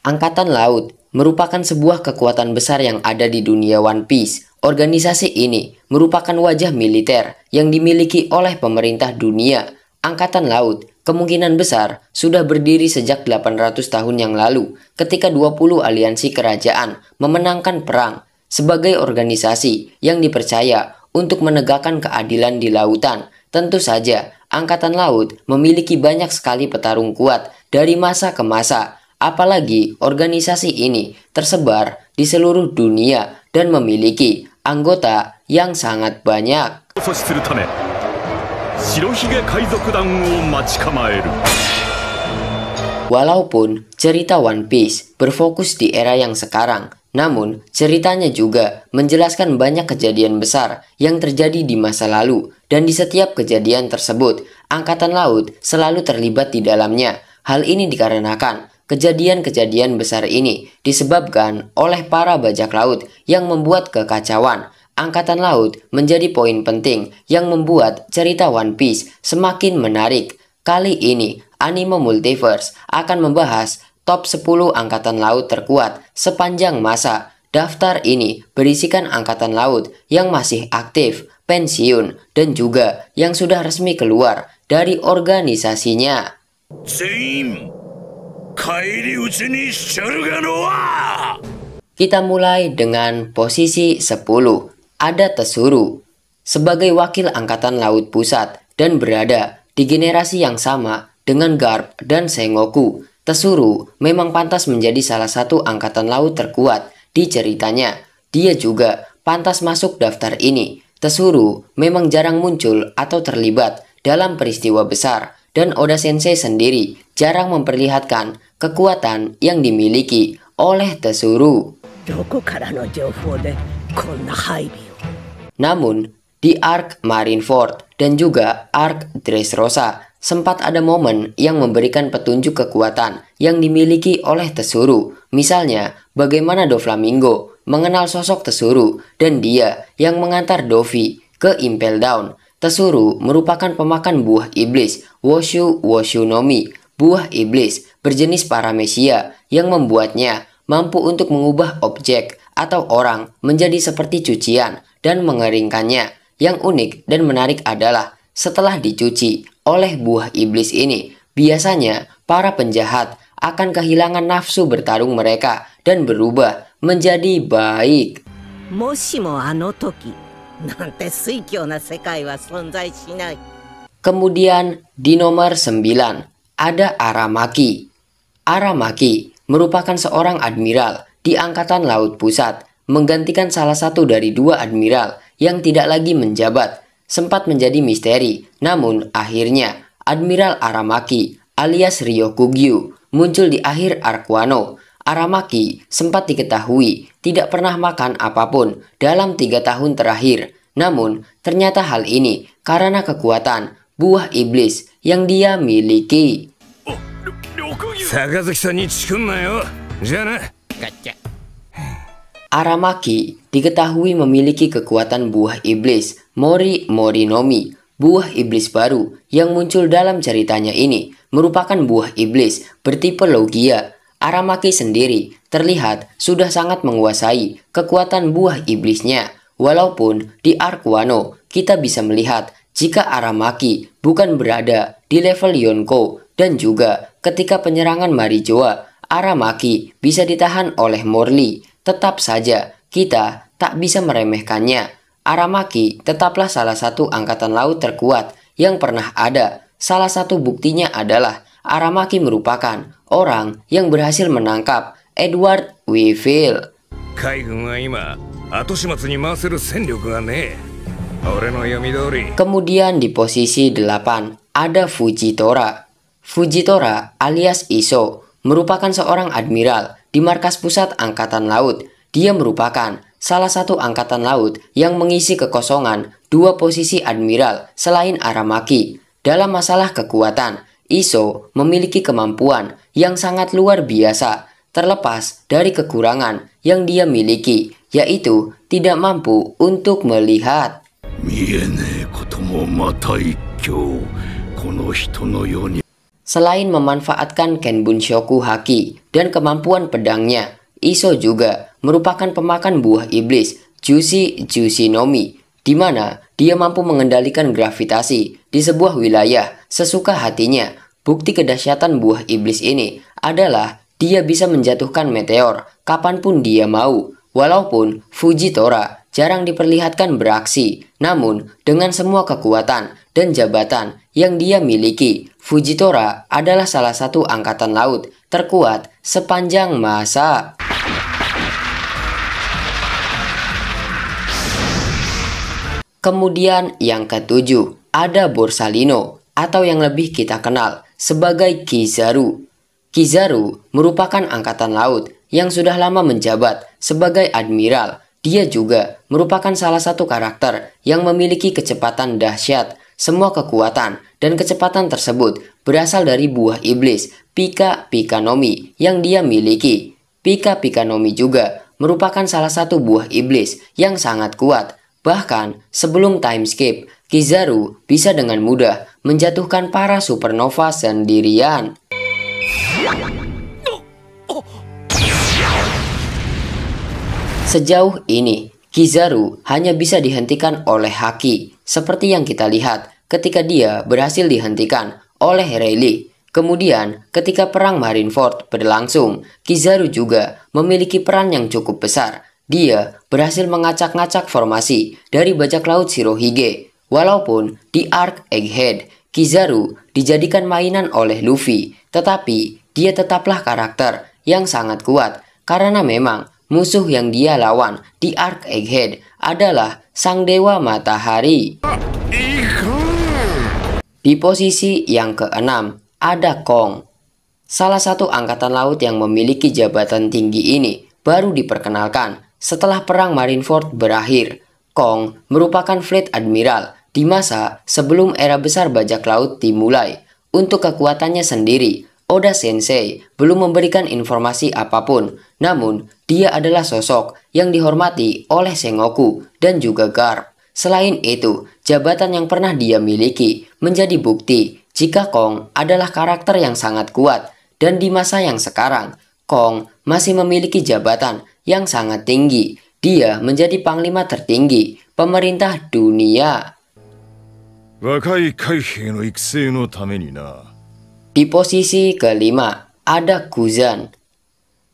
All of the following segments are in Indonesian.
Angkatan Laut merupakan sebuah kekuatan besar yang ada di dunia One Piece. Organisasi ini merupakan wajah militer yang dimiliki oleh pemerintah dunia. Angkatan Laut kemungkinan besar sudah berdiri sejak 800 tahun yang lalu ketika 20 aliansi kerajaan memenangkan perang sebagai organisasi yang dipercaya untuk menegakkan keadilan di lautan. Tentu saja, Angkatan Laut memiliki banyak sekali petarung kuat dari masa ke masa. Apalagi organisasi ini tersebar di seluruh dunia dan memiliki anggota yang sangat banyak. Walaupun cerita One Piece berfokus di era yang sekarang, namun ceritanya juga menjelaskan banyak kejadian besar yang terjadi di masa lalu, dan di setiap kejadian tersebut, Angkatan Laut selalu terlibat di dalamnya. Hal ini dikarenakan kejadian-kejadian besar ini disebabkan oleh para bajak laut yang membuat kekacauan. Angkatan Laut menjadi poin penting yang membuat cerita One Piece semakin menarik. Kali ini, Anime Multiverse akan membahas top 10 Angkatan Laut terkuat sepanjang masa. Daftar ini berisikan Angkatan Laut yang masih aktif, pensiun, dan juga yang sudah resmi keluar dari organisasinya. Kita mulai dengan posisi 10. Ada Tesuru. Sebagai wakil Angkatan Laut Pusat dan berada di generasi yang sama dengan Garp dan Sengoku, Tesuru memang pantas menjadi salah satu Angkatan Laut terkuat di ceritanya. Dia juga pantas masuk daftar ini. Tesuru memang jarang muncul atau terlibat dalam peristiwa besar, dan Oda Sensei sendiri jarang memperlihatkan kekuatan yang dimiliki oleh Tesuru. Namun, di arc Marineford dan juga arc Dressrosa, sempat ada momen yang memberikan petunjuk kekuatan yang dimiliki oleh Tesuru. Misalnya, bagaimana Doflamingo mengenal sosok Tesuru dan dia yang mengantar Dovi ke Impel Down. Tesuru merupakan pemakan buah iblis Woshu Woshu no Mi, buah iblis berjenis paramesia yang membuatnya mampu untuk mengubah objek atau orang menjadi seperti cucian dan mengeringkannya. Yang unik dan menarik adalah setelah dicuci oleh buah iblis ini, biasanya para penjahat akan kehilangan nafsu bertarung mereka dan berubah menjadi baik. Kemudian di nomor 9 ada Aramaki. Aramaki merupakan seorang admiral di Angkatan Laut Pusat, menggantikan salah satu dari dua admiral yang tidak lagi menjabat. Sempat menjadi misteri, namun akhirnya Admiral Aramaki alias Ryokugyu muncul di akhir arc Wano. Aramaki sempat diketahui tidak pernah makan apapun dalam 3 tahun terakhir. Namun ternyata hal ini karena kekuatan buah iblis yang dia miliki. Aramaki diketahui memiliki kekuatan buah iblis Mori Mori no Mi. Buah iblis baru yang muncul dalam ceritanya ini merupakan buah iblis bertipe Logia. Aramaki sendiri terlihat sudah sangat menguasai kekuatan buah iblisnya. Walaupun di arc Wano kita bisa melihat jika Aramaki bukan berada di level Yonko, dan juga ketika penyerangan Marijoa, Aramaki bisa ditahan oleh Morley. Tetap saja kita tak bisa meremehkannya. Aramaki tetaplah salah satu angkatan laut terkuat yang pernah ada. Salah satu buktinya adalah Aramaki merupakan orang yang berhasil menangkap Edward Weevil. Kemudian di posisi 8 ada Fujitora. Fujitora alias Iso merupakan seorang admiral di markas pusat Angkatan Laut. Dia merupakan salah satu angkatan laut yang mengisi kekosongan dua posisi admiral selain Aramaki. Dalam masalah kekuatan, Iso memiliki kemampuan yang sangat luar biasa, terlepas dari kekurangan yang dia miliki, yaitu tidak mampu untuk melihat. Selain memanfaatkan Kenbunshoku Haki dan kemampuan pedangnya, Iso juga merupakan pemakan buah iblis Jushi Nomi, di mana dia mampu mengendalikan gravitasi di sebuah wilayah sesuka hatinya. Bukti kedahsyatan buah iblis ini adalah dia bisa menjatuhkan meteor kapanpun dia mau. Walaupun Fujitora jarang diperlihatkan beraksi, namun dengan semua kekuatan dan jabatan yang dia miliki, Fujitora adalah salah satu angkatan laut terkuat sepanjang masa. Kemudian yang ketujuh, ada Borsalino atau yang lebih kita kenal sebagai Kizaru. Kizaru merupakan angkatan laut yang sudah lama menjabat sebagai admiral. Dia juga merupakan salah satu karakter yang memiliki kecepatan dahsyat. Semua kekuatan dan kecepatan tersebut berasal dari buah iblis Pika Pika Nomi yang dia miliki. Pika Pika Nomi juga merupakan salah satu buah iblis yang sangat kuat. Bahkan sebelum time skip, Kizaru bisa dengan mudah menjatuhkan para supernova sendirian. Sejauh ini, Kizaru hanya bisa dihentikan oleh Haki, seperti yang kita lihat ketika dia berhasil dihentikan oleh Rayleigh. Kemudian, ketika perang Marineford berlangsung, Kizaru juga memiliki peran yang cukup besar. Dia berhasil mengacak-ngacak formasi dari bajak laut Shirohige. Walaupun di arc Egghead, Kizaru dijadikan mainan oleh Luffy, tetapi dia tetaplah karakter yang sangat kuat karena memang musuh yang dia lawan di arc Egghead adalah Sang Dewa Matahari. Di posisi yang keenam ada Kong. Salah satu angkatan laut yang memiliki jabatan tinggi ini baru diperkenalkan setelah perang Marineford berakhir. Kong merupakan fleet admiral di masa sebelum era besar bajak laut dimulai. Untuk kekuatannya sendiri, Oda Sensei belum memberikan informasi apapun, namun dia adalah sosok yang dihormati oleh Sengoku dan juga Garp. Selain itu, jabatan yang pernah dia miliki menjadi bukti jika Kong adalah karakter yang sangat kuat, dan di masa yang sekarang, Kong masih memiliki jabatan yang sangat tinggi. Dia menjadi panglima tertinggi pemerintah dunia. Di posisi kelima, ada Kuzan.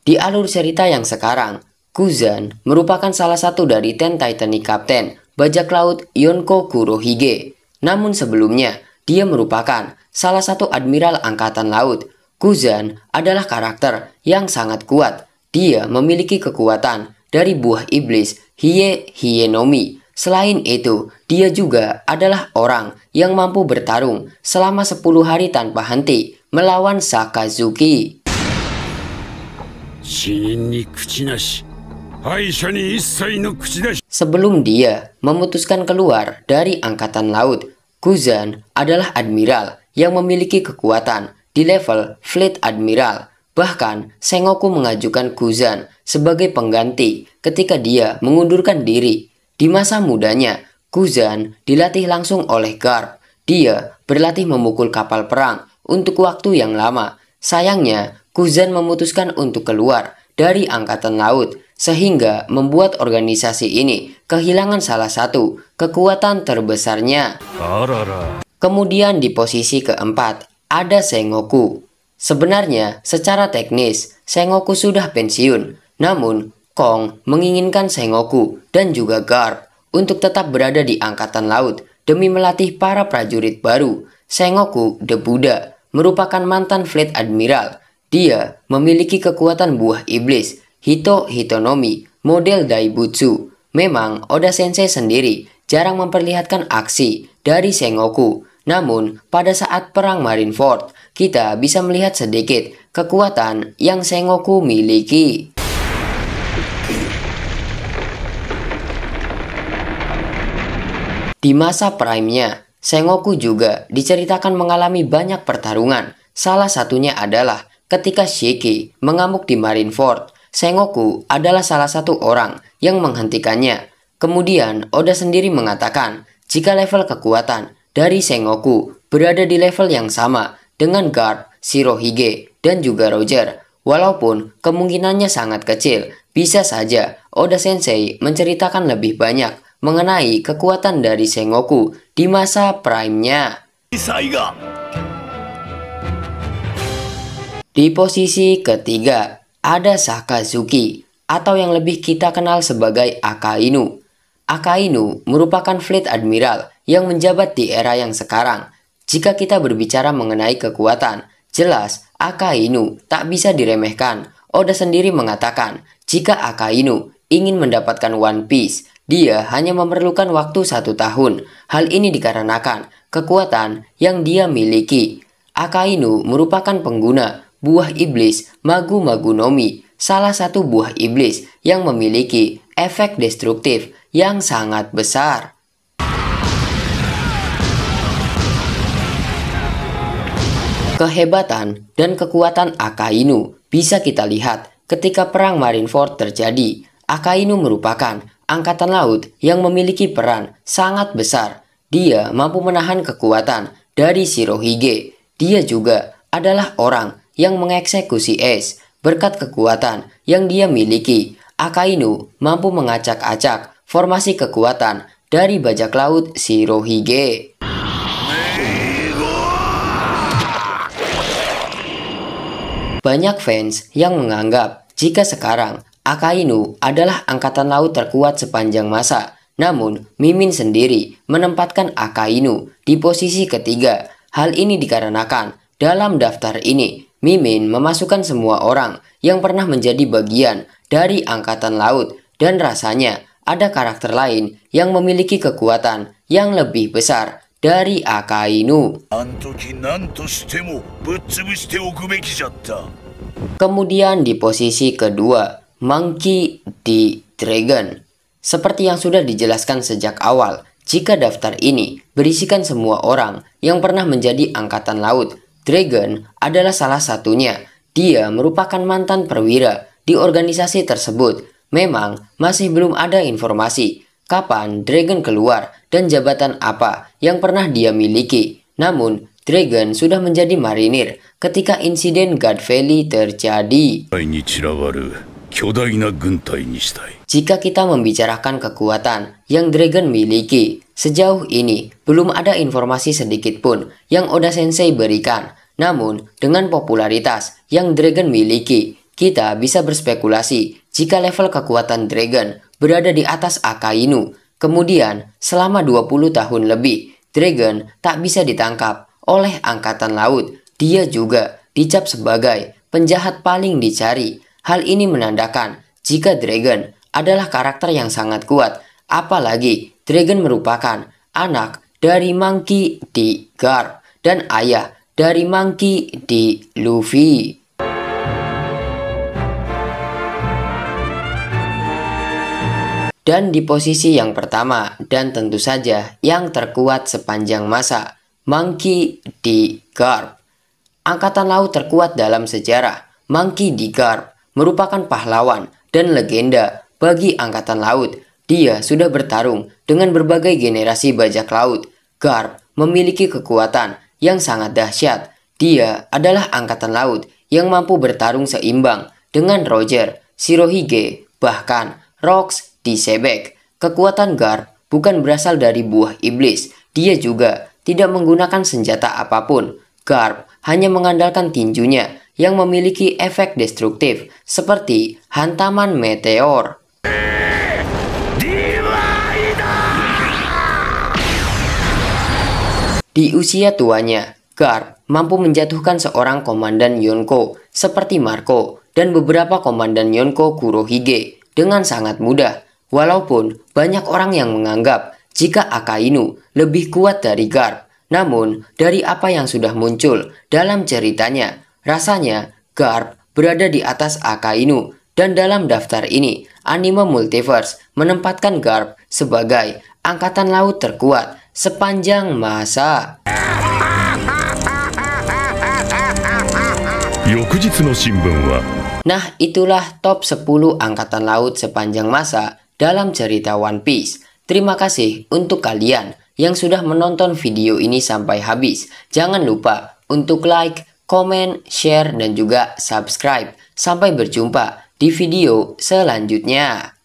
Di alur cerita yang sekarang, Kuzan merupakan salah satu dari Ten Titanic Captain bajak laut Yonko Kurohige. Namun sebelumnya, dia merupakan salah satu admiral angkatan laut. Kuzan adalah karakter yang sangat kuat. Dia memiliki kekuatan dari buah iblis Hienomi. Selain itu, dia juga adalah orang yang mampu bertarung selama 10 hari tanpa henti melawan Sakazuki. Sebelum dia memutuskan keluar dari angkatan laut, Kuzan adalah admiral yang memiliki kekuatan di level fleet admiral. Bahkan Sengoku mengajukan Kuzan sebagai pengganti ketika dia mengundurkan diri. Di masa mudanya, Kuzan dilatih langsung oleh Garp. Dia berlatih memukul kapal perang untuk waktu yang lama. Sayangnya, Kuzan memutuskan untuk keluar dari angkatan laut, sehingga membuat organisasi ini kehilangan salah satu kekuatan terbesarnya. Kemudian di posisi keempat, ada Sengoku. Sebenarnya, secara teknis, Sengoku sudah pensiun. Namun, Kong menginginkan Sengoku dan juga Garp untuk tetap berada di angkatan laut demi melatih para prajurit baru. Sengoku the Buddha merupakan mantan fleet admiral. Dia memiliki kekuatan buah iblis Hitonomi model Daibutsu. Memang Oda Sensei sendiri jarang memperlihatkan aksi dari Sengoku. Namun pada saat perang Marineford, kita bisa melihat sedikit kekuatan yang Sengoku miliki. Di masa prime-nya, Sengoku juga diceritakan mengalami banyak pertarungan. Salah satunya adalah ketika Shiki mengamuk di Marineford. Sengoku adalah salah satu orang yang menghentikannya. Kemudian Oda sendiri mengatakan jika level kekuatan dari Sengoku berada di level yang sama dengan Garp, Shirohige, dan juga Roger. Walaupun kemungkinannya sangat kecil, bisa saja Oda Sensei menceritakan lebih banyak mengenai kekuatan dari Sengoku di masa prime-nya. Di posisi ketiga, ada Sakazuki, atau yang lebih kita kenal sebagai Akainu. Akainu merupakan Fleet Admiral yang menjabat di era yang sekarang. Jika kita berbicara mengenai kekuatan, jelas Akainu tak bisa diremehkan. Oda sendiri mengatakan, jika Akainu ingin mendapatkan One Piece, dia hanya memerlukan waktu 1 tahun. Hal ini dikarenakan kekuatan yang dia miliki. Akainu merupakan pengguna buah iblis Magu Magu no Mi, salah satu buah iblis yang memiliki efek destruktif yang sangat besar. Kehebatan dan kekuatan Akainu bisa kita lihat ketika perang Marineford terjadi. Akainu merupakan angkatan laut yang memiliki peran sangat besar. Dia mampu menahan kekuatan dari Shirohige. Dia juga adalah orang yang mengeksekusi Ace. Berkat kekuatan yang dia miliki, Akainu mampu mengacak-acak formasi kekuatan dari bajak laut Shirohige. Banyak fans yang menganggap jika sekarang Akainu adalah angkatan laut terkuat sepanjang masa. Namun, Mimin sendiri menempatkan Akainu di posisi ketiga. Hal ini dikarenakan dalam daftar ini, Mimin memasukkan semua orang yang pernah menjadi bagian dari angkatan laut, dan rasanya ada karakter lain yang memiliki kekuatan yang lebih besar dari Akainu. Kemudian di posisi kedua, Monkey D. Dragon. Seperti yang sudah dijelaskan sejak awal, jika daftar ini berisikan semua orang yang pernah menjadi angkatan laut, Dragon adalah salah satunya. Dia merupakan mantan perwira di organisasi tersebut. Memang masih belum ada informasi kapan Dragon keluar dan jabatan apa yang pernah dia miliki. Namun, Dragon sudah menjadi marinir ketika insiden God Valley terjadi. Jika kita membicarakan kekuatan yang Dragon miliki, sejauh ini belum ada informasi sedikit pun yang Oda Sensei berikan. Namun, dengan popularitas yang Dragon miliki, kita bisa berspekulasi jika level kekuatan Dragon berada di atas Akainu. Kemudian, selama 20 tahun lebih, Dragon tak bisa ditangkap oleh angkatan laut. Dia juga dicap sebagai penjahat paling dicari. Hal ini menandakan jika Dragon adalah karakter yang sangat kuat. Apalagi Dragon merupakan anak dari Monkey D. Garp dan ayah dari Monkey D. Luffy. Dan di posisi yang pertama dan tentu saja yang terkuat sepanjang masa, Monkey D. Garp. Angkatan laut terkuat dalam sejarah. Monkey D. Garp merupakan pahlawan dan legenda bagi angkatan laut. Dia sudah bertarung dengan berbagai generasi bajak laut. Garp memiliki kekuatan yang sangat dahsyat. Dia adalah angkatan laut yang mampu bertarung seimbang dengan Roger, Shirohige, bahkan Rocks di Sebek. Kekuatan Garp bukan berasal dari buah iblis. Dia juga tidak menggunakan senjata apapun. Garp hanya mengandalkan tinjunya yang memiliki efek destruktif seperti hantaman meteor. Di usia tuanya, Garp mampu menjatuhkan seorang komandan Yonko seperti Marco dan beberapa komandan Yonko Kurohige dengan sangat mudah. Walaupun banyak orang yang menganggap jika Akainu lebih kuat dari Garp, namun dari apa yang sudah muncul dalam ceritanya, rasanya Garp berada di atas Akainu. Dan dalam daftar ini, anime Multiverse menempatkan Garp sebagai angkatan laut terkuat sepanjang masa. Nah, itulah top 10 angkatan laut sepanjang masa dalam cerita One Piece. Terima kasih untuk kalian yang sudah menonton video ini sampai habis. Jangan lupa untuk like, komen, share, dan juga subscribe. Sampai berjumpa di video selanjutnya.